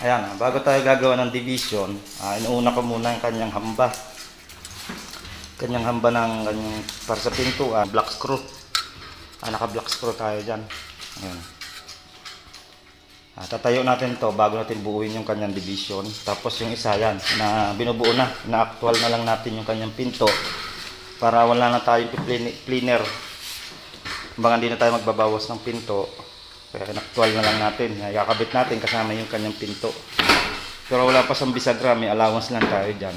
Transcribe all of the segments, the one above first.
Ayan, bago tayo gagawa ng division, inuuna ko muna yung kanyang hamba. Kanyang hamba ng kanyang para sa pintuan, black screw. Naka-black screw tayo dyan. Ayan. Tatayo natin to bago natin buuin yung kanyang division. Tapos yung isa yan, na binubuo na, na-actual na lang natin yung kanyang pinto. Para wala na tayong planer. Kumbaga hindi na tayo magbabawas ng pinto. Kaya in-actual na lang natin. Ikakabit natin kasama yung kanyang pinto. Pero wala pa sa bisagra, may allowance lang tayo dyan.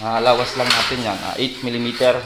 Allowance lang natin yan, 8mm.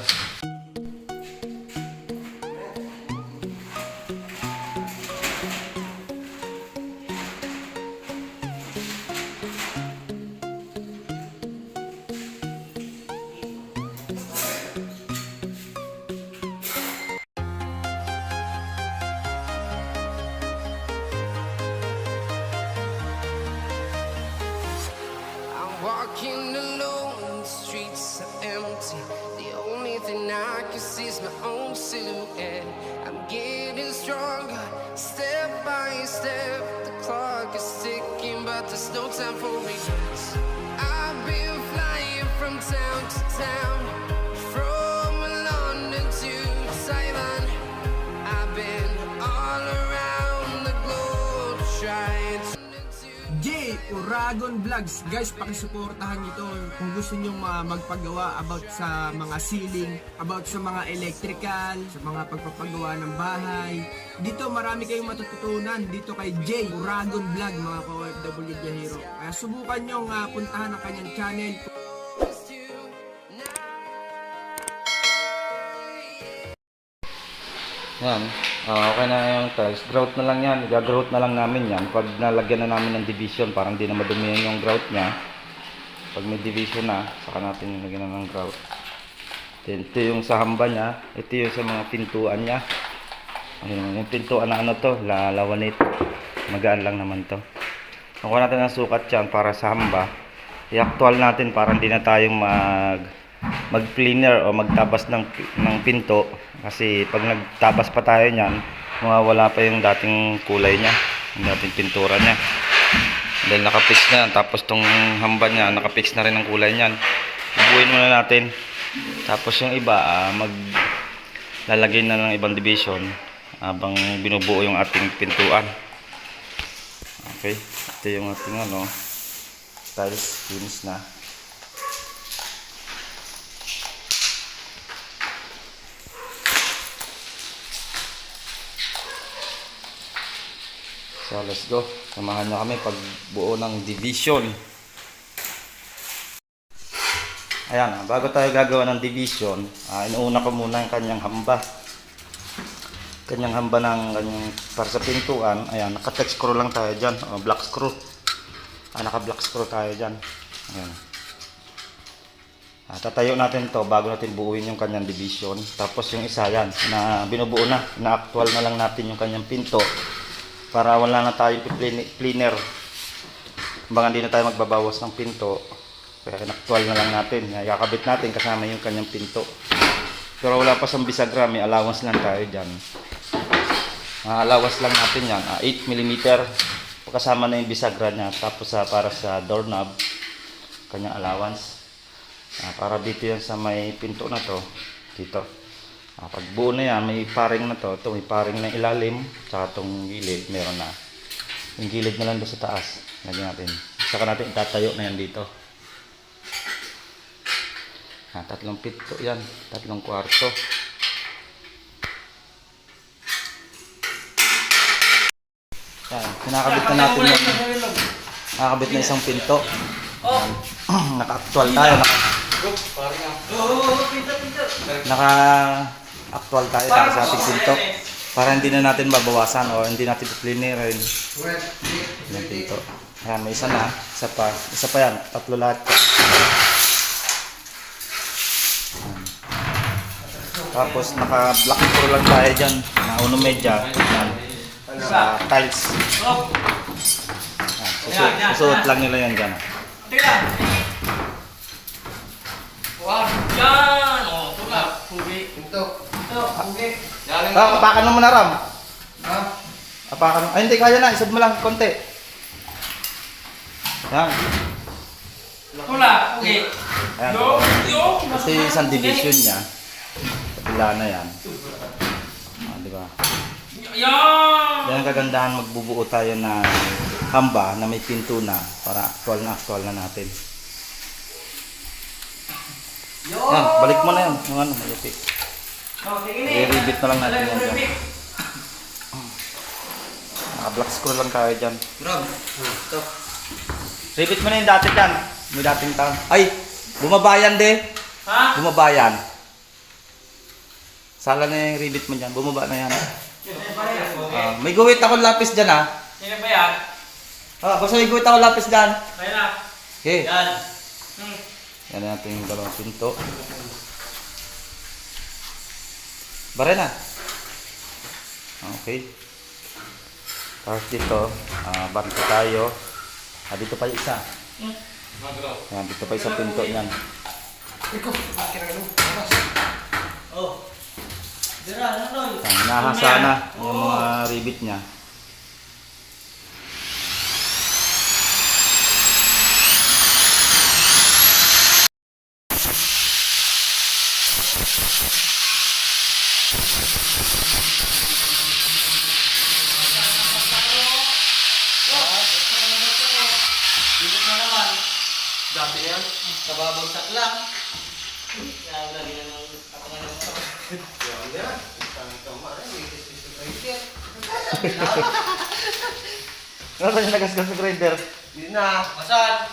Walking alone, the streets are empty. The only thing I can see is my own silhouette. I'm getting stronger, step by step. The clock is ticking, but there's no time for regrets. I've been flying from town to town, from London to Taiwan. I've been all around the globe trying to J. Uragon Vlogs. Guys, pakisuportahan nyo to kung gusto nyo magpagawa about sa mga ceiling, about sa mga electrical, sa mga pagpapagawa ng bahay. Dito marami kayong matututunan dito kay J. Uragon Vlog, mga ka-OFW Biyahero. Kaya subukan nyo puntahan ang kanyang channel. Yan. Okay na yung tiles. Grout na lang yan. Gagrout na lang namin yan. Pag nalagyan na namin ng division, parang hindi na madumihan yung grout niya. Pag may division na, saka natin nilagyan na ng grout. Ito yung sa hamba niya. Ito yung sa mga pintuan niya. Yung pintuan na ano to, lalawanit. Magaan lang naman to. Nakuha natin ang sukat yan para sa hamba. I-actual natin para hindi na tayong mag-cleaner o magtabas ng pinto. Kasi pag nagtabas pa tayo niyan, mawawala pa yung dating kulay niya, yung dating pintura niya. Dahil nakapix na, tapos tong hamba niya, nakapix na rin ang kulay niyan. Bubuin muna natin. Tapos yung iba, lalagay na ng ibang division habang binubuo yung ating pintuan. Okay, ito yung ating tiles, finish na. So let's go. Samahan nyo kami pag buo ng division. Ayan, bago tayo gagawa ng division, inuuna ko muna yung kanyang hamba. Kanyang hamba ng kanyang para sa pintuan. Ayan, naka-text screw lang tayo dyan. Black screw. Naka-black screw tayo dyan. Ayan. Tatayo natin to bago natin buuin yung kanyang division. Tapos yung isa yan, na binubuo na. Na-actual na lang natin yung kanyang pinto. Para wala na tayong planer. Kumbaga hindi na tayo magbabawas ng pinto. Kaya in-actual na lang natin. Ikakabit natin kasama yung kanyang pinto. Pero wala pa sa bisagra, may allowance lang tayo dyan. Allowance lang natin yan, 8mm. Kasama na yung bisagra niya. Tapos para sa doorknob, kanyang allowance. Para dito yan sa may pinto na to. Dito. Pag buo na yan, may paring na to. Ito may paring na ilalim. Tsaka itong gilid, meron na. Yung gilid na lang doon sa taas. Lagyan natin. Saka natin itatayo na yan dito. Tatlong pinto yan. Tatlong kwarto. Yan. Kinakabit na natin yan. Nakakabit na isang pinto. Naka-actual tayo. Naka-actual tayo para sa ating pinto. Para hindi na natin mabawasan o hindi natin i-cleanerin yung pinto. Ayan, may isa na. Isa pa. Isa pa yan. Tatlo lahat yan. Tapos naka-black screw lang tayo dyan. Na uno medya. Sa tiles. Susuot lang nila yan dyan. Wow, yan! O, ito na. Pugi. Ito. Ito, pugi. Apakan mo na, Ram. Ha? Apakan mo. Ay, hindi. Kaya na. Isad mo lang konti. Yan. Wala, okay. Ayan. Kasi isang division niya. Kabila na yan. Di ba? Yan! Yan ang kagandahan, magbubuo tayo ng hamba na may pinto na para actual na natin. Yan, balik mo na yan. Yung ano, mayupik. Oh, sige ni. I-rebit na lang natin Alam yan mo, dyan. Rick. Naka-black screw lang tayo dyan. Rob, ito. Rebit mo na yung dati dyan. May dating taon. Ay! Bumabayan de! Ha? Bumabayan. Sala na yung rebit mo dyan. Bumaba na yan. May guhit ako lapis dyan ha. Sino ba yan? Basta may guhit ako lapis dyan. Kaya na. Okay. Yan. Yan na natin yung dalawang pinto. Bare na. Okay. Tapos dito, banta tayo. Dito pa yung isa. Yan, dito pa isang pinto niyan. Oh. Dira, ano? Yan, nahasa na yung mga rivet niya. Dito na naman. Dati yan. Kababagsak lang. Kaya wala din ang kapangan ng ito. Ano ba yung nagasgas sa grinder? Hindi na. Masan?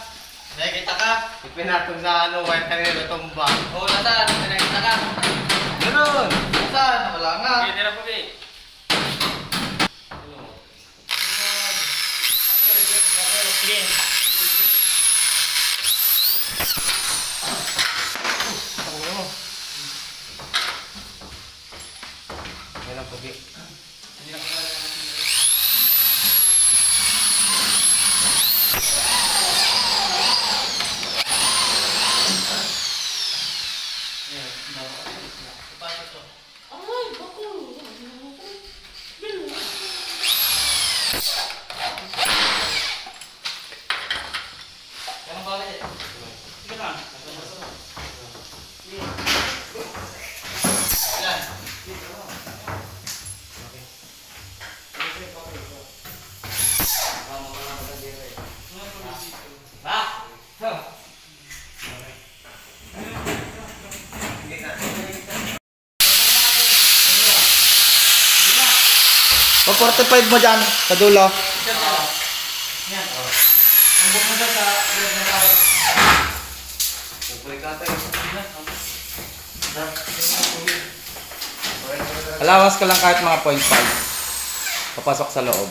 Nakikita ka? Ipinatong sa ano, white kanina natumba. Oo, nasan? Nakikita ka? Ganun! Masan? Wala nga. Sige, tira po, Vic. Sige. Yan ang pugi. Yan ang bakit eh. Sige lang. Yan. Ha? O, 45 mo dyan, sa dulo. Yan. Ang buk mo dyan sa bread na tayo. Pupulik natin. Alawas ka lang kahit mga 0.5. Papasok sa loob.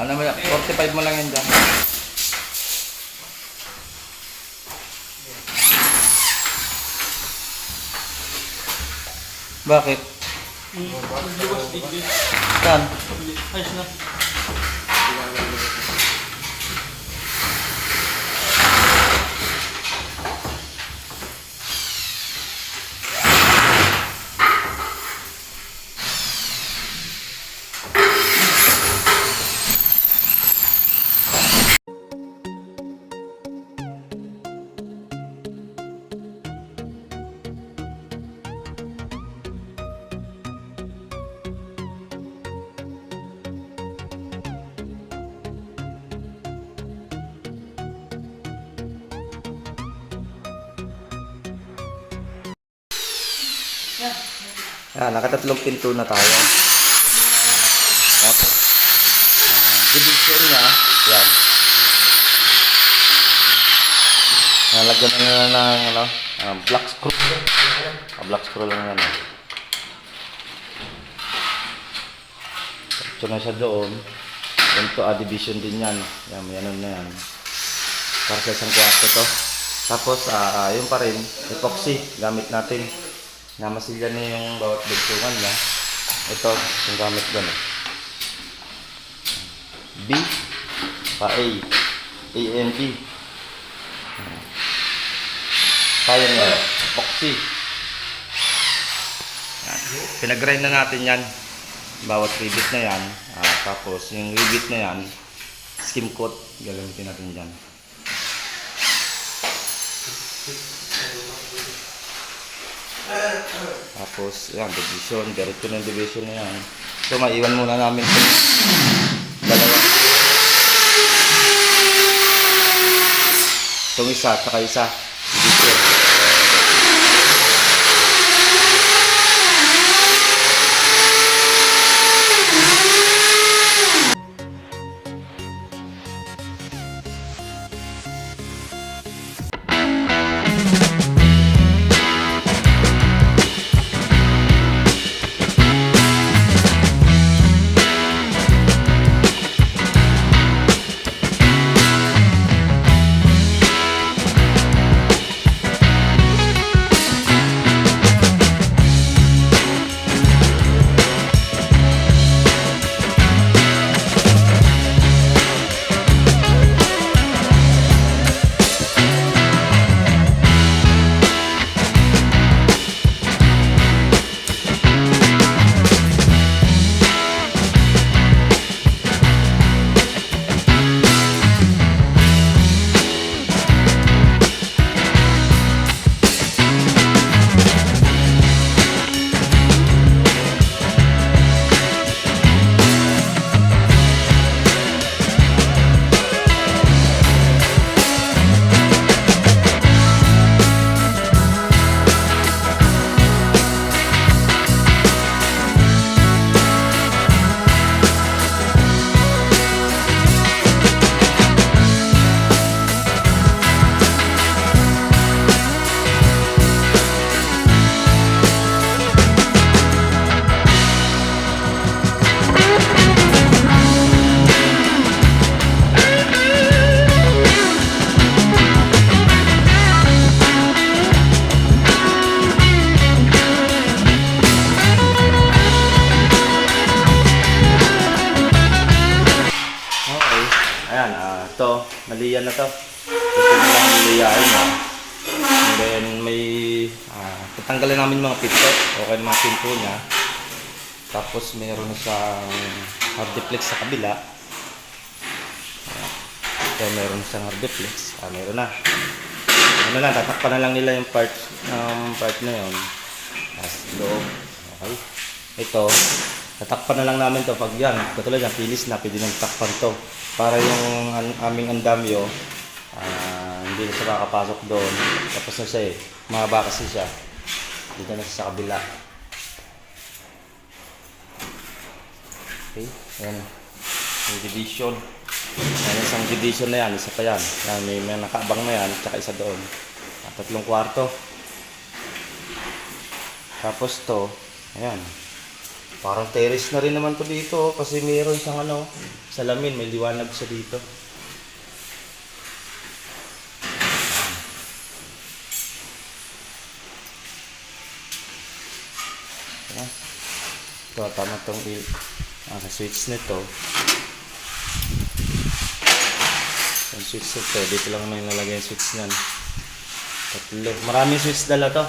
Ano mo yan? 45 mo lang yan dyan. Bakit? Saan? Ayos na. Yan, nakatatlong pinto na tayo. Tapos, division niya, yan. Nalagyan na ng ano, black screw. Black screw lang yan. Ito na siya doon. Ito, division din yan. Yan, may ano na yan. Para sa isang kwarto to. Tapos, yun pa rin, epoxy, gamit natin. Namasilya na yung bawat bugtungan niya. Ito, yung gamit doon. B, pa A, A and B. Kaya nga, epoxy. Pinag-grind na natin yan. Bawat rivet na yan. Tapos yung rivet na yan, skim coat. Gagamitin natin dyan. Tapos, yan, division. Diretso ng division na yan. So, maiwan muna namin itong dalawa. Itong isa, at saka isa. Division. Ito, naliyan na to. Ito na lang niliyain mo. And then may tatanggalin namin mga pinto. Okay na mga pinto niya. Tapos mayroon na siyang hardiplex sa kabila. Ito mayroon siyang hardiplex. Mayroon na. Ano na, tatakpan na lang nila yung part na yun. Tapos loob. Okay. Ito, tatakpan na lang namin to pag yan. Katulad yan, pilis na, pwede nang takpan to. Para yung aming andamyo, hindi na siya kakapasok doon. Tapos na siya mahaba kasi siya. Dito na siya sa kabila. Okay, ayan. Yung division. Ayan, isang division na yan, isa pa yan. Ayan, may nakaabang na yan, tsaka isa doon. 3 kwarto. Tapos to, ayan. Parang terrace na rin naman to dito kasi mayroon siyang salamin, may liwanag siya dito. Ayan. Ito, tama itong switch nito. Yung switch nito, dito lang may nalagay yung switch niyan. 3. Maraming switch dala to.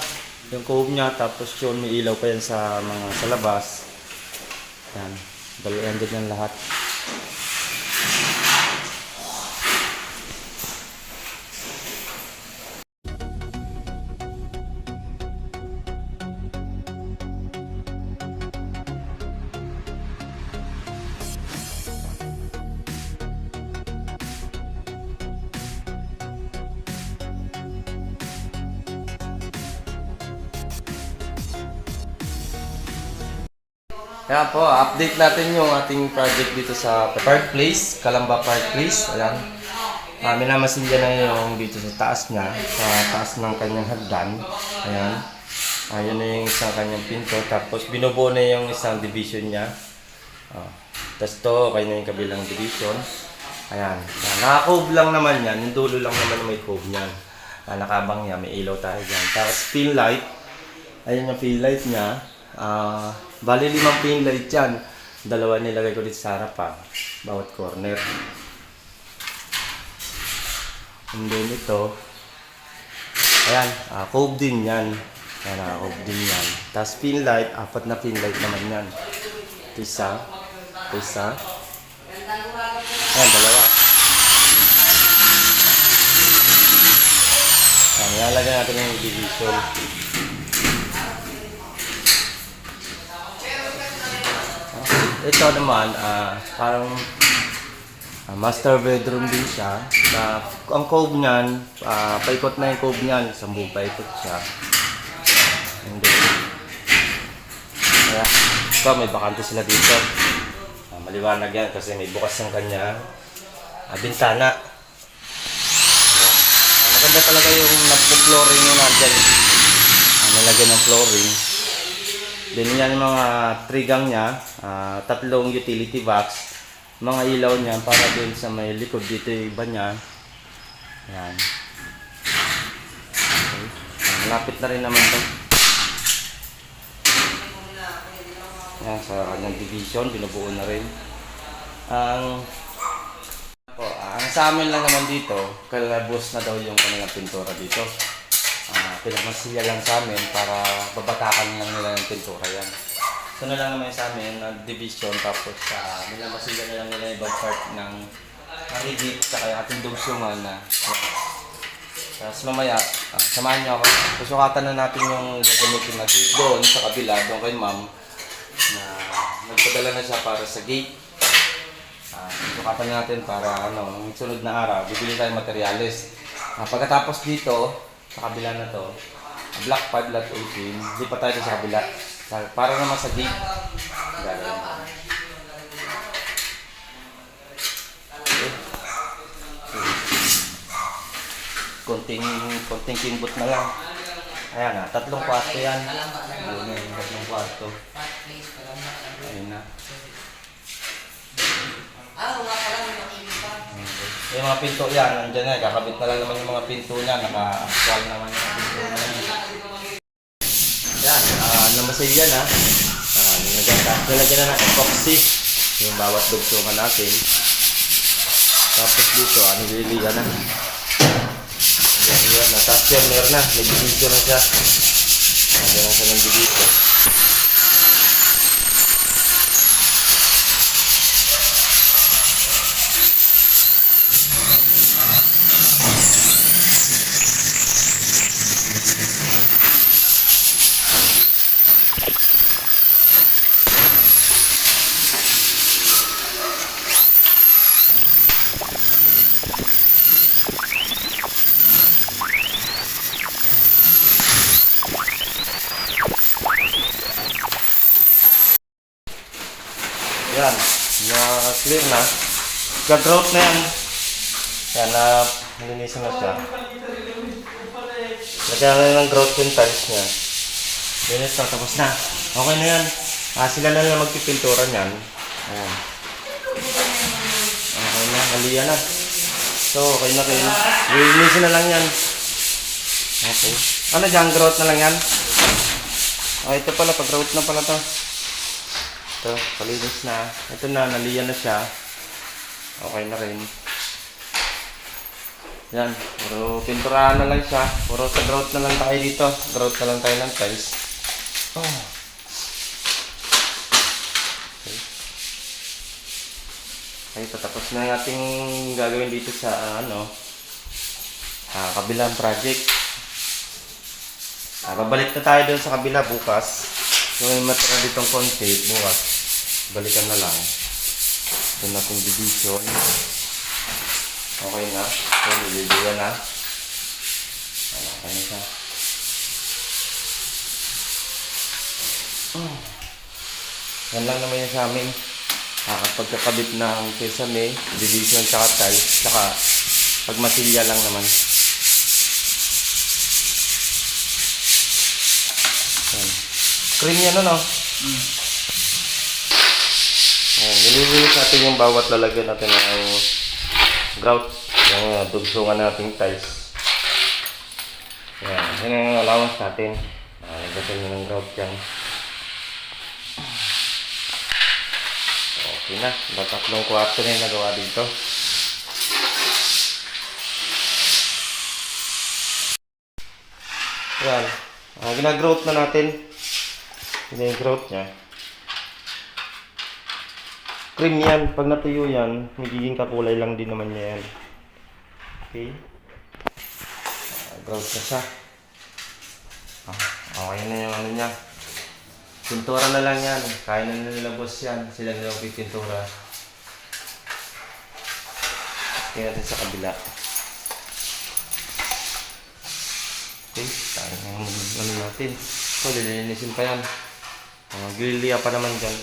Yung cove niya, tapos yun, may ilaw pa yan sa labas. Yan, dalawa-ended yan lahat. Kaya po, update natin yung ating project dito sa Park Place, Calamba Park Place. Ayan. Minamasin dyan na yung dito sa taas niya, sa taas ng kanyang hagdan. Ayan. Ayan na yung isang kanyang pinto. Tapos binubuo na yung isang division niya. Tapos to, okay na yung kabilang division. Ayan. Naka-cove lang naman yan. Yung dulo lang naman may cove niyan. Nakabang niya, may ilaw tayo dyan. Tapos pin light. Ayan yung pin light niya. Bali 5 pin light yan. 2 nilagay ko dito sa harapan. Bawat corner. And then ito. Ayan. Cove din yan. Ayan, cove din yan. Tapos pin light. 4 na pin light naman yan. Ito isa. Ito isa. Ayan, 2. Nilalagyan natin yung division. Ito naman, parang master bedroom din siya. Ang cove niyan, paikot na yung cove niyan. Isang buong paikot siya. And then, kaya, ito, may bakante sila dito. Maliwanag yan kasi may bukas ng kanya bintana. Maganda talaga yung nagpo-flooring yun natin. Nalagyan ng flooring. Then yan yung mga trigang niya, tatlong utility box. Mga ilaw niya para dun sa may likod dito yung iba niya. Yan. Okay. Malapit na rin naman to. Yan, sa kanyang division, binubuo na rin. Ang sa amin lang naman dito, kalabos na daw yung kanilang pintura dito. Pinagmasilya lang sa amin para babatakan lang nila ng pintura yan. Ito na lang naman sa amin, division, tapos minamasilya na lang nila yung ibang part ng rigid sa kaya ating dugsungan na tapos mamaya, samahan niyo ako. Susukatan na natin yung gagamitin natin doon sa kabila, doon kay ma'am na nagpadala na siya para sa gate. Susukatan na natin para sunod na araw, bibili tayong materyales. Pagkatapos dito, sa kabila na to, block 5, lot 18, lipat tayo sa kabila. Para naman sa gate. Gagawin natin. Konting kimbot na lang. Ayan na, 3 kwarto yan. Doon na yung 3 kwarto. Ayun na. Yung mga pinto yan, nandiyan na. Kakabit na lang naman yung mga pinto niya. Naka-actual naman yung mga pinto na yan. Yan, namasilya na. Nilagyan na ng epoxy. Yung bawat dugtungan natin. Tapos dito, nililiyan na. Yan na, tapos yan, meron na. May division na siya. Nandiyan na siya ng division. Yan, na-clear na. Gag-grout na yan. Yan, nalinisan na siya. Lagyan na ng grout yung tiles niya. Linis na, tapos na. Okay na yan. Sila na lang magpipintura niyan. Ayan. Okay na, naliya na. So, okay na rin. Linisin na lang yan. Okay. Ano dyan, grout na lang yan? Ito pala, pag-grout na pala to. Ito, palinis na. Ito na, naliyan na siya. Okay na rin. Yan, puro pinturahan na lang siya. Puro sa grout na lang tayo dito. Grout na lang tayo ng tiles. Okay, patapos na yung ating gagawin dito sa kabilang project. Babalik na tayo doon sa kabila bukas. Kung may matira ditong konti, bukas, balikan na lang. Ito natin division. Okay na. So, nililiwan na. Okay na siya. Yan lang naman yung sa amin. Pagkakabit ng sesame, division, tsaka tiles, tsaka pagmasilya lang naman. Yan. Cream yan, ano? Nililinis natin yung bawat lalagyan natin ng grout. Yung dugsungan natin tiles. Yan. Yan ang allowance natin. Lagyan nyo ng grout dyan. Okay na. 3 kwarto na yung nagawa dito. Yan. Gina-grout na natin. Yan yung grout niya. Cream yan. Pag natuyo yan, magiging kakulay lang din naman niya yan. Okay. Grout na siya. Okay na yung ano niya. Pintura na lang yan. Kaya na nila boss yan. Sila nilang pipintura. Kaya natin sa kabila. Okay, tayo na yung ano natin. Lilinisin pa yan. Gililia pa naman dyan.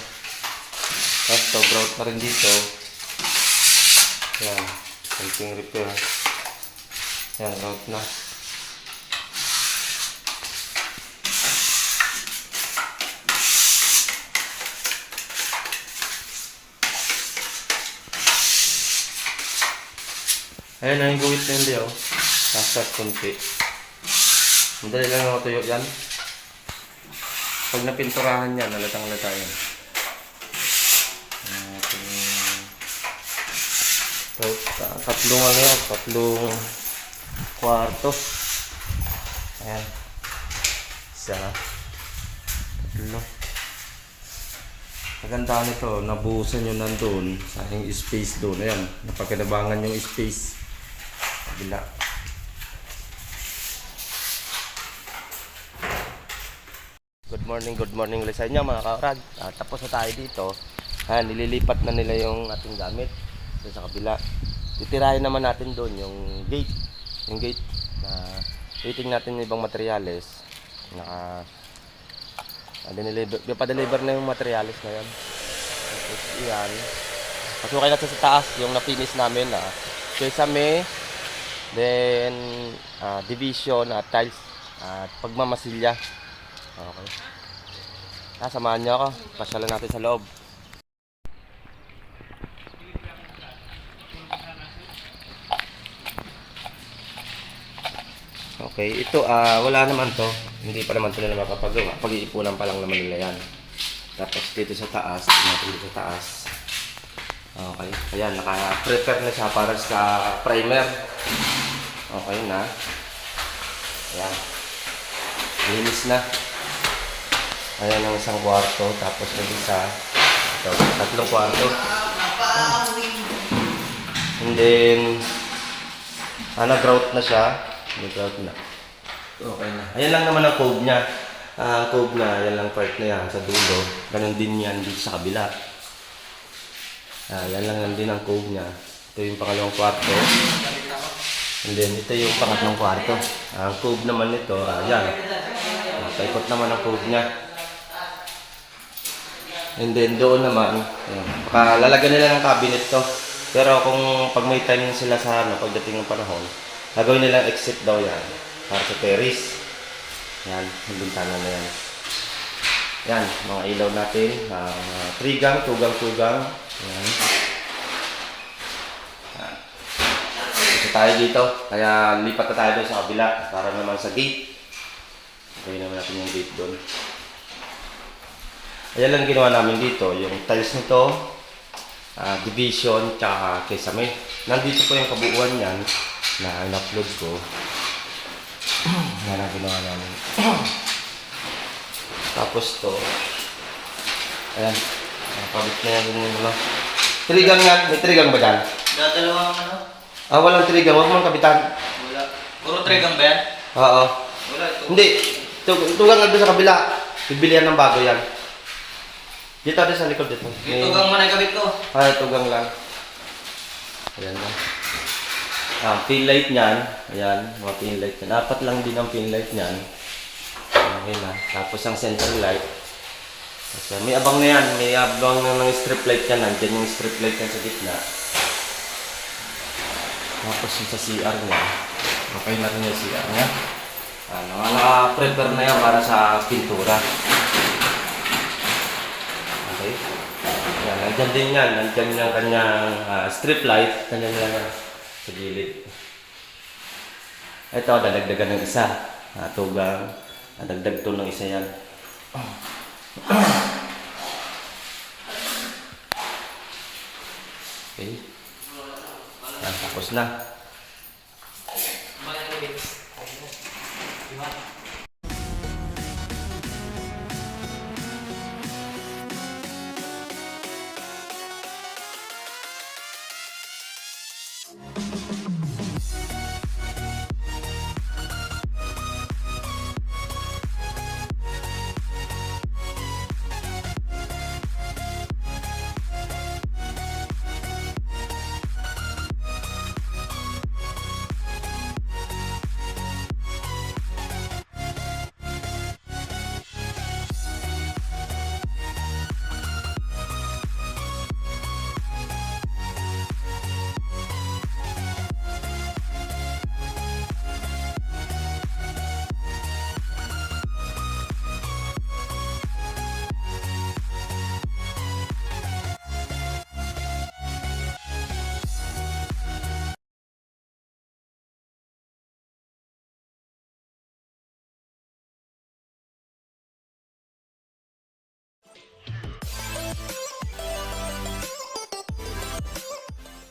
Tapos to, grout pa rin dito. Yan. Konting repair. Yan, grout na. Ayan na yung guwit na hindi oh. Tapos kunti. Madali lang ako tuyo yan. Pag napinturahan yan, nalatang-lata yan. Tatlong ano yan, tatlong kwarto. Ayan. Isa. Tatlo. Maganda nito, nabuhusan nyo nandun. Sayang space doon. Ayan, napagkinabangan yung space. Kabila. Good morning ulit sa inyo mga kaurag. Tapos na tayo dito. Ayan, nililipat na nila yung ating gamit. So, sa kabila. Titirahin naman natin doon yung gate. Yung gate na waiting natin yung ibang materyales. Pa-deliver na yung materyales na yan. Tapos yan. Pasukay natin sa taas yung na-finish namin na sesame, then division at tiles at pagmamasilya. Okay. Samahan niyo ako. Pasyalan natin sa loob. Okay, ito wala naman to. Hindi pa naman ito nila makapagawa. Pag-iipunan pa lang naman nila yan. Tapos dito sa taas, dito sa taas. Okay, ayan, naka-prepare na siya para sa primer. Okay na. Ayan. Linis na. Ayan ang isang kwarto, tapos yung isa. Ito, tatlong kwarto. And then, grout na siya. May grout na. Okay na. Ayan lang naman ang cove niya. Ang cove na, yan lang part na yan sa dulo. Ganon din yan dito sa kabila. Yan lang din ang cove niya. Ito yung pangalawang kwarto. And then, ito yung pangatlong kwarto. Ang cove naman nito, yan. Paikot naman ang cove niya. And then, doon naman, lalagyan nila ng cabinet to. Pero kung pag may time sila sa pagdating ng panahon, gagawin nilang exit daw yan. Para sa terrace. Yan, yung bintana na yan. Yan, mga ilaw natin. 3 gang, 2 gang, 2 gang. Yan. Ito tayo dito. Kaya lipat na tayo doon sa kabila. Para naman sa gate. Gawin naman natin yung gate doon. Ayan lang ginawa namin dito. Yung tiles nito, division, tsaka kesame. Nandito po yung kabuuan yan na in-upload ko. Yan ang ginawa namin. Tapos to, ayan, nakabit na yan yung ano. Trigang yan, may trigang ba dyan? Dadalawang ano? Walang trigang, huwag mong kapitan. Wala. Puro trigang ba yan? Oo. Wala. Hindi, tugang nga doon sa kabila. Bibilihan ng bago yan. Dito sa likod dito. Yung tugang mo na kabit ko. Tugang lang. Ayan na. Pin light niyan. Ayan, mga pin light niyan. 4 lang din ang pin light niyan. Okay na. Tapos ang center light. Kasi may abang na yan. May abang na ng strip light yan. Nandiyan yung strip light yan sa gitna. Tapos yung sa CR niya. Okay na rin yung CR niya. Naka-prepare na yan para sa pintura. Okay. Yan, nandyan din yan. Nandyan yung kanyang strip light. Nandyan yan sa gilid. Ito, dadagdagan ng isa. Tugang. Dadagdag to ng isa yan. Okay. Yan, tapos na.